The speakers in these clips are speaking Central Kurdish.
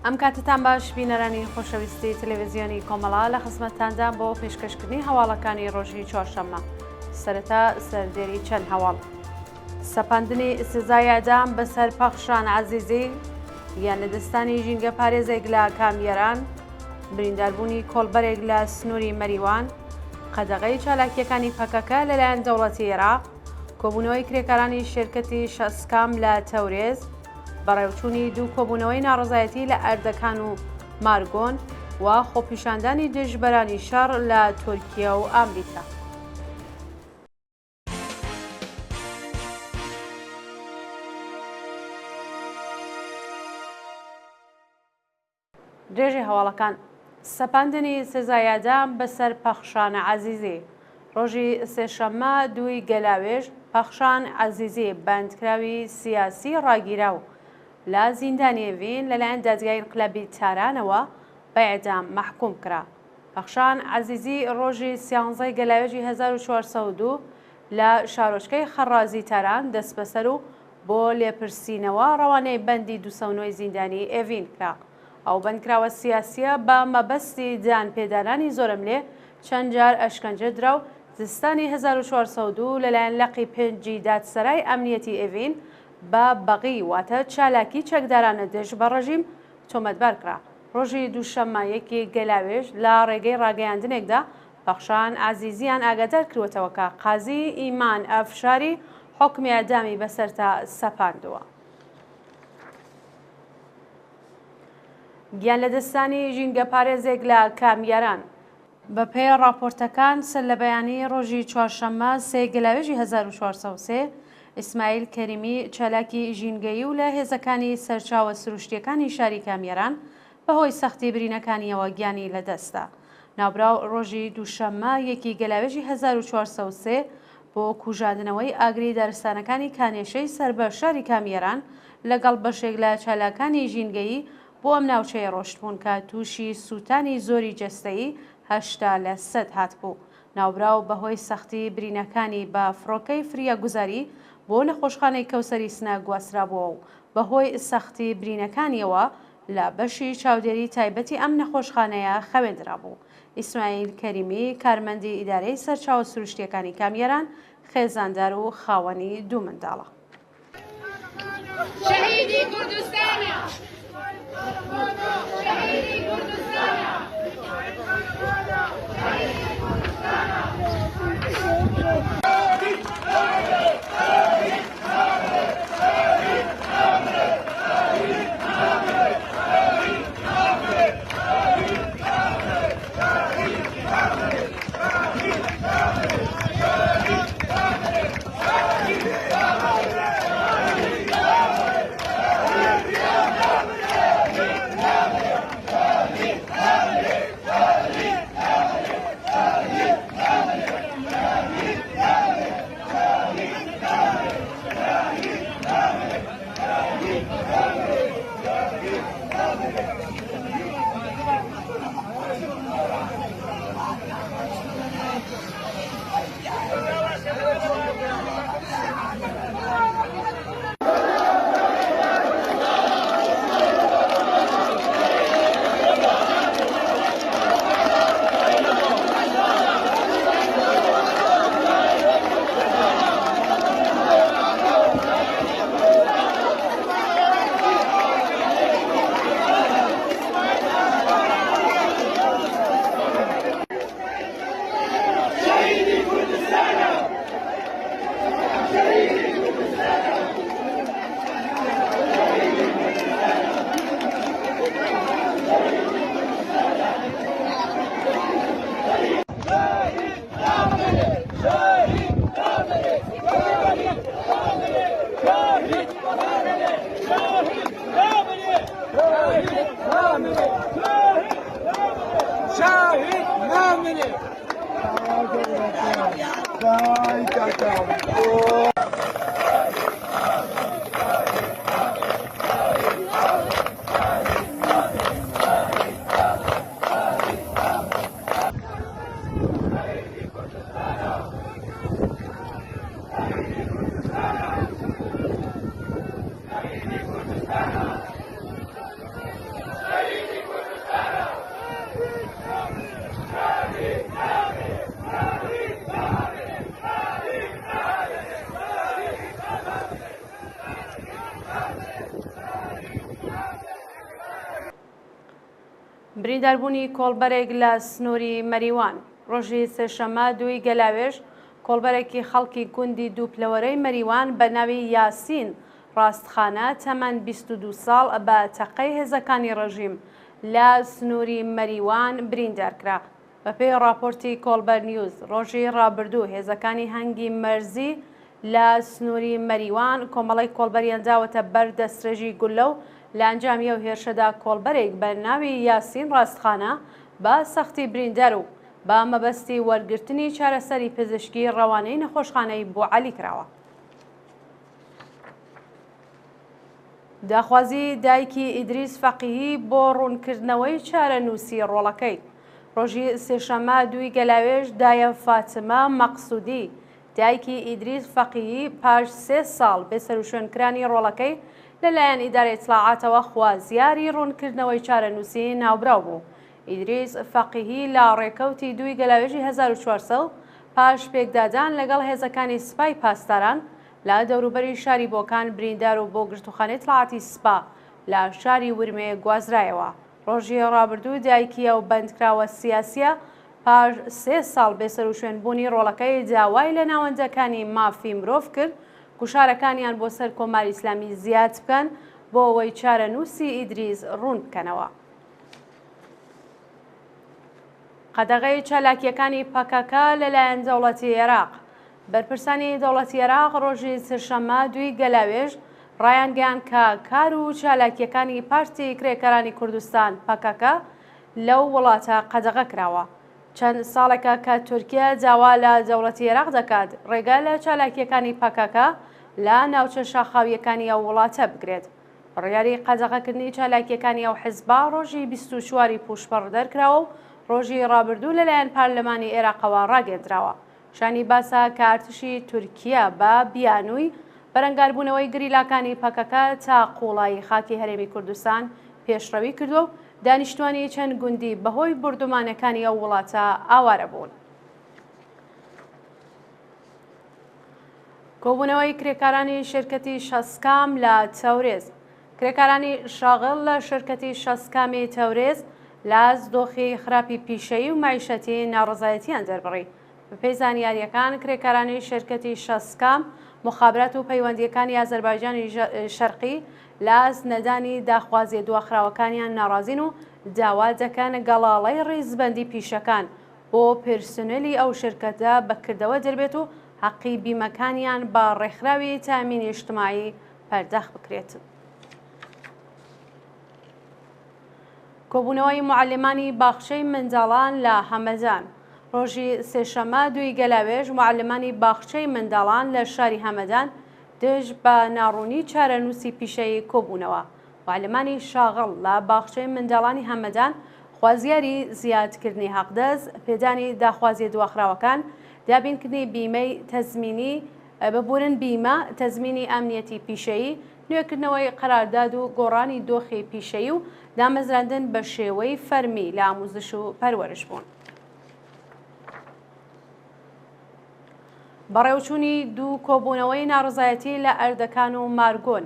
ئەم کاتتان باش بینەرانی خۆشەویستی تەلەڤیزیۆنی کۆمەڵا لە خزمەتتاندا بۆ پێشکەشکردنی هەواڵەکانی ڕۆژی چوارشەممە. سەرەتا سەردێری چەند هەواڵ. سەپاندنی سزای ئەدام بەسەر پەخشان عەزیزی، یان لەدەستانی ژینگە پارێزێک لە کامیێران، برینداربوونی کۆڵبەرێک لە سنووری مەریوان، قەدەغەی چالاکیەکانی پەکەکە لەلایەن دەوڵەتی عێراق، کۆبوونەوەی کرێکارانی شێرکەتی شەسکام لە تەورێز، بەڕێوچوونی دوو کۆبوونەوەی ناڕزایەتی لە ئەردەکان و مارگۆن و خۆپیشاندانی دژبەرانی شەڕ لە تورکیا و ئەمریکا. درێژی هەواڵەکان. سەپاندنی سزای ئەدام بەسەر پەخشان عەزیزی. ڕۆژی سێشەممە دووی گەلاوێژ پەخشان عەزیزی بەندکراوی سیاسی ڕاگیراو لە زیندانی ئێڤین لەلایەن دادگای ئینقلابی تارانەوە بە ئێدام مەحکوم کرا. پەخشان عەزیزی ڕۆژی 11 گەلاوێژی 1402 لە شارۆچکەی خەڕازی تاران دەست بەسەر و بۆ لێپرسینەوە ڕەوانەی بەندی 209 زیندانی ئێڤین کرا. ئەو بەندکراوە سیاسیە بە مەبەستی دانپێدانانی زۆرم لێ چەند جار ئەشکەنجە درا و زستانی 1402 لەلایەن لەقی پێنجی دادسەرای ئەمنیەتی ئێڤین بە بەغی واتە چالاکی چەکدارانە دژ بە ڕەژیم تۆمەتبار کرا. ڕۆژی دووشەممە یەکی گەلاوێژ لە ڕێگەی ڕاگەیاندنێکدا پەخشان عەزیزیان ئاگادار کردوەتەوە کە قازی ئیمان ئەفشاری حوکمی ئەدامی بەسەرتا سەپاندووە. گیان لەدەستانی ژینگە پارێزێک لە کامیێران. بەپێی راپۆرتەکان سەر لە بەیانی ڕۆژی چوارشەممە 3 گەلاوێژی 1403 ئیسماعیل کەریمی چالاکی ژینگەیی و لە هێزەکانی سەرچاوە سروشتیەکانی شاری کامیێران بەهۆی سەختی برینەکانیەوە گیانی لەدەستدا. ناوبراو ڕۆژی دووشەممە یەکی گەلاوێژی 1403 بۆ کوژاندنەوەی ئاگری دارستانەکانی کانێشەی سەر بە شاری کامیێران لەگەڵ بەشێک لە چالاکانی ژینگەیی بۆ ئەم ناوچەیە ڕۆشتبوون کە تووشی سووتانی زۆری جەستەیی 80 لە 100 هاتبوو. ناوبراو بەهۆی سەختی برینەکانی بە فڕۆکەی فریاگوزاری بۆ نەخۆشخانەی کەوسەری سنە گواسترابووە و بەهۆی سەختی برینەکانیەوە لە بەشی چاودێری تایبەتی ئەم نەخۆشخانەیە خەوێندرابوو. ئیسماعیل کەریمی کارمەندی ئیدارەی سەرچاوە سروشتیەکانی کامیێران خێزاندار و خاوەنی دوو منداڵە. شهیدی کوردستانە! شهیدی کوردستانە! برینداربوونی کۆڵبەرێک لە سنووری مەریوان ڕۆژی سێشەممە دوی گەلاوێژ کۆڵبەرێکی خەڵکی گوندی دووپلەوەرەی مەریوان بە ناوی یاسین ڕاستخانە تەمەەن 22 ساڵ بە تەقەی هێزەکانی ڕژیم لە سنووری مەریوان بریندارکرا. بەپێی راپۆرتی کۆڵبەر نیوز ڕۆژی ڕابردوو هێزەکانی هەنگی مەرزی لە سنووری مەریوان کۆمەڵی کۆڵبەریان داوەتە بەر دەسترێژی گولە و لە ئەنجامی ئەو هێرشەدا کۆڵبەرێک بە ناوی یاسین ڕاستخانە بە سەختی بریندەر و با مەبەستی وەرگرتنی چارەسەری پزیشکی ڕەوانەی نەخۆشخانەی بۆ عەلی کراوە. داخوازی دایکی ئیدریس فەقیهی بۆ ڕوونکردنەوەی چارەنووسی ڕۆڵەکەی ڕۆژی سێشەممە دوی گەلاوێژ دایە فاتمە مەقسوودی دایکی ئیدریس فەقیهی پاش 3 ساڵ بێسەروشوێنکرانی ڕۆڵەکەی لەلایەن ئیدارەی ئیتلاعاتەوە خوازیاری ڕوونکردنەوەی چارەنووسی ناوبراو بوو. ئیدریس فەقیهی لە ڕێکەوتی دوی گەلاوێژی 1400 پاش پێکدادان لەگەڵ هێزەکانی سوپای پاسداران لە دەوروبەری شاری بۆکان بریندار و بۆ گرتوخانەی ئیتلاعاتی سوپا لە شاری ورمێ گوازرایەوە. ڕۆژی ڕابردوو دایکیە و بەندکراوە سیاسیە پاش 3 ساڵ بێسەروشوێنبوونی ڕۆڵەکەی داوای لە ناوەندەکانی مافی مرۆڤ کرد گوشارەکانیان بۆ سەر کۆماری ئیسلامی زیاد بکەن بۆ ئەوەی چارەنووسی ئیدریس ڕوون بکەنەوە. قەدەغەی چالاکیەکانی پەکەکە لەلایەن دەوڵەتی عێراق بەرپرسانی دەوڵەتی عێراق ڕۆژی سێشەممە دوی گەلاوێژ ڕایانگەیان کە کار و چالاکیەکانی پارتی کرێکەرانی کوردستان پەکەکە لەو وڵاتە قەدەغە کراوە. چەند ساڵێکە کە تورکیا داوا لە دەوڵەتی عێراق دەکات ڕێگا لە چالاکیەکانی پەکەکە لە ناوچە شاخاویەکانی ئەو وڵاتە بگرێت. ڕیاری قەدەغەکردنی چالاکیەکانی ئەو حیزبا ڕۆژی 24 پوشپەڕ دەرکراوە و ڕۆژی ڕابردوو لەلایەن پارلەمانی عێراقەوە ڕاگەندراوە. شانی باسە کە ئارتشی تورکیا بە بیانووی بەرەنگاربوونەوەی گریلاکانی پەکەکە تا قوڵایی خاکی هەرێمی کوردستان پێشڕەوی کردو و دانیشتوانی چەند گوندی بەهۆی بردومانەکانی ئەو وڵاتە ئاوارە بوون. کۆبوونەوەی کرێکارانی شرکەتی شەسکام لە تەورێز کرێکارانی شاغڵ لە شرکەتی شەسکامی تەورێز لاز دۆخی خراپی پیشەیی و مایشەتی ناڕزایەتیان دەربڕی. بەپێی زانیاریەکان کرێکارانی شرکەتی شەسکام مخابرات و پەیوەندیەکانی ئازەربایجانی شەرقی لاز نەدانی داخوازیە دواخراوەکانیان ناڕازین و داوا دەکەن گەڵاڵەی ڕیزبەندی پیشەکان بۆ پرسنلی ئەو شرکەتە بەکردەوە دەربێت و حەقی بیمەکانیان بە ڕێکخراوی تامینی اجتماعی پەرداخ بکرێت. کۆبوونەوەی معلمانی باخچەی منداڵان لە هەمەدان ڕۆژی سێشەممە دوی گەلاوێژ معلمانی باخچەی منداڵان لە شاری هەمەدان دژ بە ناڕوونی چارەنووسی پیشەی کۆبوونەوە. معلمانی شاغڵ لە باخچەی منداڵانی هەمەدان خوازیاری زیادکردنی حەقدەست پێدانی داخوازیە دواخراوەکان دابینکردنی بیمەی تەزمینی ببورن بیمە تەزمینی ئەمنیەتی پیشەیی نوێکردنەوەی قەرارداد و گۆڕانی دۆخی پیشەیی و دامەزراندن بە شێوەی فەرمی لە ئاموزش و پەروەرش بوون. بەڕێوچوونی دوو کۆبوونەوەی ناڕزایەتی لە ئەردەکان و مارگۆن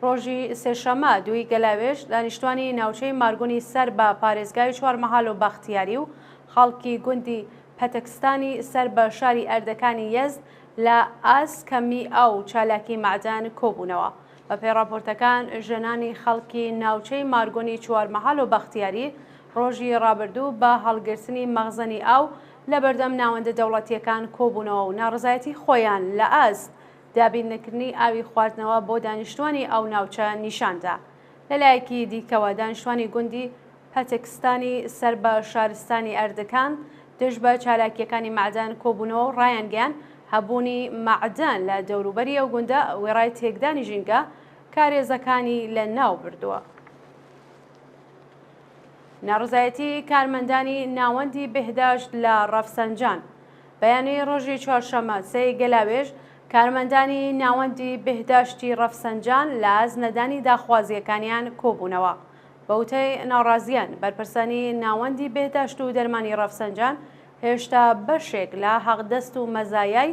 ڕۆژی سێشەممە دوی گەلاوێژ دانیشتوانی ناوچەی مارگۆنی سەر بە پارێزگای چوارمەحال و بەختیاری و خەڵکی گوندی پەتەکستانی سەر بە شاری ئەردەکانی یەزد لە ئاسکەمی ئەو چالاکی معدان کۆبوونەوە. بەپێی راپۆرتەکان ژنانی خەڵکی ناوچەی مارگۆنی چوارمەحال و بەختیاری ڕۆژی ڕابردوو بە هەڵگرتنی مەخزەنی ئاو لە بەردەم ناوەندە دەوڵەتیەکان کۆبوونەوە و ناڕزایەتی خۆیان لە ئاست دابینکردنی ئاوی خواردنەوە بۆ دانیشتوانی ئەو ناوچە نیشاندا. لەلایەکی دیکەوە دانیشتوانی گوندی پەتەکستانی سەر بە شارستانی ئەردەکان دژ بە چالاکیەکانی معدان کۆبوونەوە و ڕایانگەیان هەبوونی معدان لە دەوروبەری ئەو گوندە وێڕای تێکدانی ژینگە کارێزەکانی لە ناو بردووە. ناڕزایەتی کارمەندانی ناوەندی بێهداشت لە ڕەفسەنجان بەیانەی ڕۆژی چوارشەممە سەی گەلاوێژ کارمەندانی ناوەندی بێهداشتی ڕەفسەنجان لە ئازنەدانی داخوازیەکانیان کۆبوونەوە. بەوتەی ناڕازیان بەرپرسانی ناوەندی بێهداشت و دەرمانی ڕەفسەنجان هێشتا بەشێک لە حەقدەست و مەزایای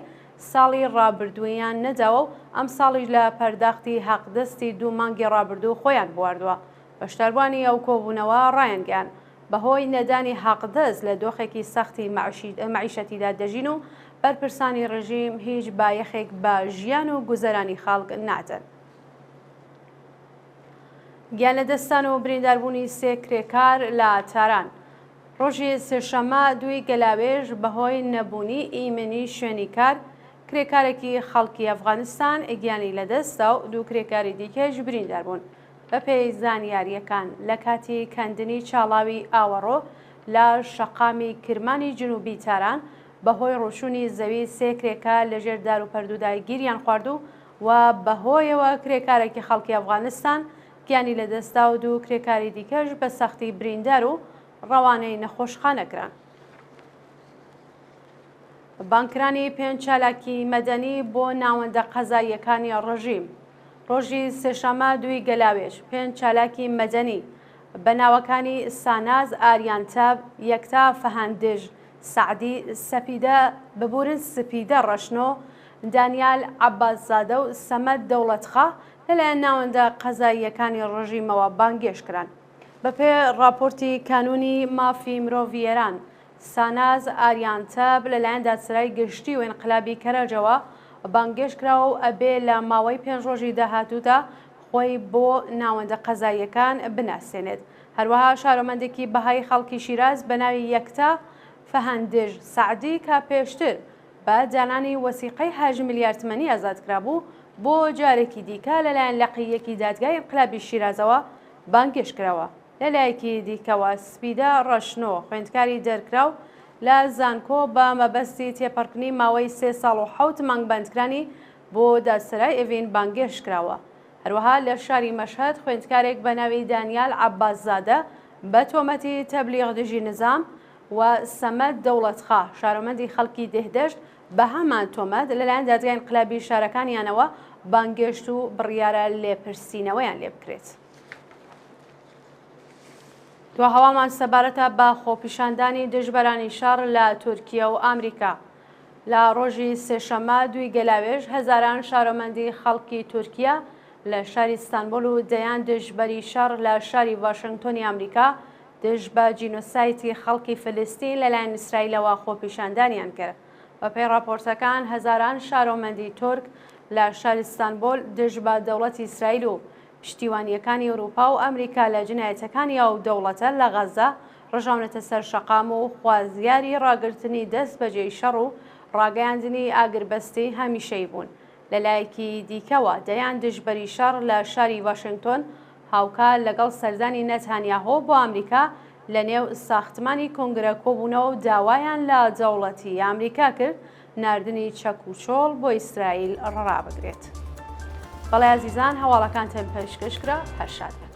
ساڵی ڕابردوویان نەداوە و ئەم ساڵیش لە پەرداختی حەقدەستی دوو مانگی ڕابردوو خۆیان بواردووە. بەشداربوانی ئەو کۆبوونەوە ڕایانگەیان بەهۆی نەدانی حەقدەست لە دۆخێکی سەختی معیشەتیدا دەژین و بەرپرسانی ڕژیم هیچ بایەخێک بە ژیان و گوزەرانی خەڵک نادەن. گیان لەدەستان و برینداربوونی سێ کرێکار لە تاران. ڕۆژی سێشەممە دوی گەلاوێژ بەهۆی نەبوونی ئیمنی شوێنی کار کرێکارێکی خەڵکی ئەفغانستان گیانی لەدەستا و دوو کرێکاری دیکەش بریندار بوون. بەپێی زانیاریەکان لە کاتی کەندنی چاڵاوی ئاوەڕۆ لە شەقامی کرمانی جنوبی تاران بەهۆی ڕوشونی زەوی سێ کرێکار لەژێر دار و پەردوودا گیریان خوارد و بەهۆیەوە کرێکارێکی خەڵکی ئەفغانستان گیانی لەدەستا و دوو کرێکاری دیکەش بە سەختی بریندار و ڕەوانەی نەخۆشخانەکران. بانکرانی 5 چالاکی مەدەنی بۆ ناوەندە قەزاییەکانی ڕژیم. ڕۆژی سێشەممە دوی گەلاوێژ 5 چالاکی مەدەنی بە ناوەکانی ساناز ئاریانتەب، یەکتا فەهاندژ، سعدی سەپیدە ببورن سپیدە ڕەشنۆ، دانیال عەباسزادە و سەمەد دەوڵەتخا لەلایەن ناوەندە قەزاییەکانی ڕژیمەوە بانگێشکران. بەپێ راپۆرتی کانونی مافی مرۆڤیێران ساناز ئاریانتەب لەلایەن دادسەرای گشتی و ئینقلابی کەرەجەوە بانگێشکراوە و ئەبێ لە ماوەی 5 ڕۆژی داهاتوودا خۆی بۆ ناوەندە قەزاییەکان بناسێنێت. هەروەها شارۆمەندێکی بەهای خەڵکی شیراز بە ناوی یەکتا فەهاندژ سعدی کە پێشتر بە دانانی وەسیقەی 8 ملیار تمەنی ئازادکرا بوو بۆ جارێکی دیکە لەلایەن لەقیەکی دادگای ئینقلابی شیرازەوە بانگێشکراوە. لەلایەکی دیکەوە سپیدە ڕەشنۆ خوێندکاری دەرکراو لە زانکۆ بە مەبەستی تێپەڕکردنی ماوەی 3 ساڵ و 7 مانگ بەندکرانی بۆ دادسەرای ئێڤین بانگێشکراوە. هەروەها لە شاری مەشهەد خوێندکارێک بە ناوی دانیال عەباسزادە بە تۆمەتی تەبلیغ دژی نظام و سەمەد دەوڵەتخا شارۆمەندی خەڵکی دێهدەشت بە هەمان تۆمەت لەلایەن دادگای ئینقلابی شارەکانیانەوە بانگێشت و بڕیارە لێپرسینەوەیان لێ بکرێت. دو هەوامان سەبارەتە بە خۆپیشاندانی دژبەرانی شەڕ لە تورکیا و ئامریکا. لە ڕۆژی سێشەممە دوی گەلاوێژ هەزاران شارۆمەندی خەڵکی تورکیا لە شاری ئیستانبول و دەیان دژبەری شەڕ لە شاری واشنگتۆنی ئەمریکا دژ بە جینۆسایتی خەڵکی فلستین لەلایەن ئیسرائیلەوە خۆپیشاندانیان کرد. بەپێی راپۆرتەکان هەزاران شارۆمەندی تورک لە شاری ئیستانبول دژ بە دەوڵەتی ئیسرائیل و پشتیوانیەکانی ئەوروپا و ئەمریکا لە جنایەتەکانی ئەو دەوڵەتە لە غەزە ڕژاونەتە سەر شەقام و خوازیاری ڕاگررتنی دەست بەجێی شەڕ و ڕاگەیاندنی ئاگربەستی هەمیشەی بوون. لەلایەکی دیکەوە دەیان دژبەری شەڕ لە شاری واشنگتۆن هاوکار لەگەڵ سەردانی نەتانیاهۆ بۆ ئەمریکا لە نێو ساختمانی کۆنگرە کۆبوونەوە و داوایان لە دەوڵەتی ئەمریکا کرد ناردنی چەک و چۆڵ بۆ ئیسرائیل ڕابگرێت. بەڵێ عەزیزان هەواڵەکانتان پێشکەشکرا هەر شاد بن.